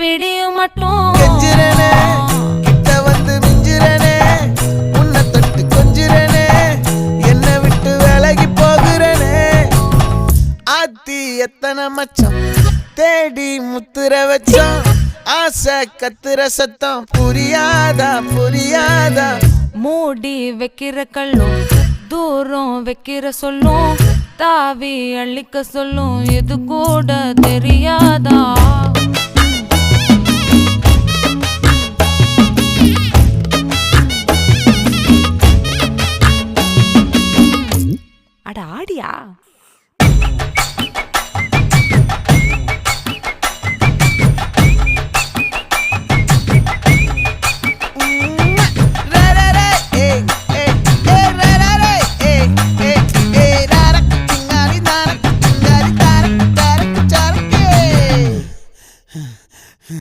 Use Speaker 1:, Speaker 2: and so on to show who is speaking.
Speaker 1: பிடியும் மட்டும்
Speaker 2: கெஞ்சிரனே கிட்ட வந்து மிஞ்சிரனே உன்னை தொட்டு கொஞ்சிரனே என்னை விட்டு விலகி போகிறனே ஆத்தி எத்தனை மச்சம் தேடி முத்துற வச்சோம் ஆசை கத்துற சத்தம் புரியாதா புரியாதா
Speaker 1: மூடி வைக்கிற கல்லும் தூரம் வைக்கிற சொல்லும் தாவி அள்ளிக்க சொல்லும் இது கூட தெரியாதா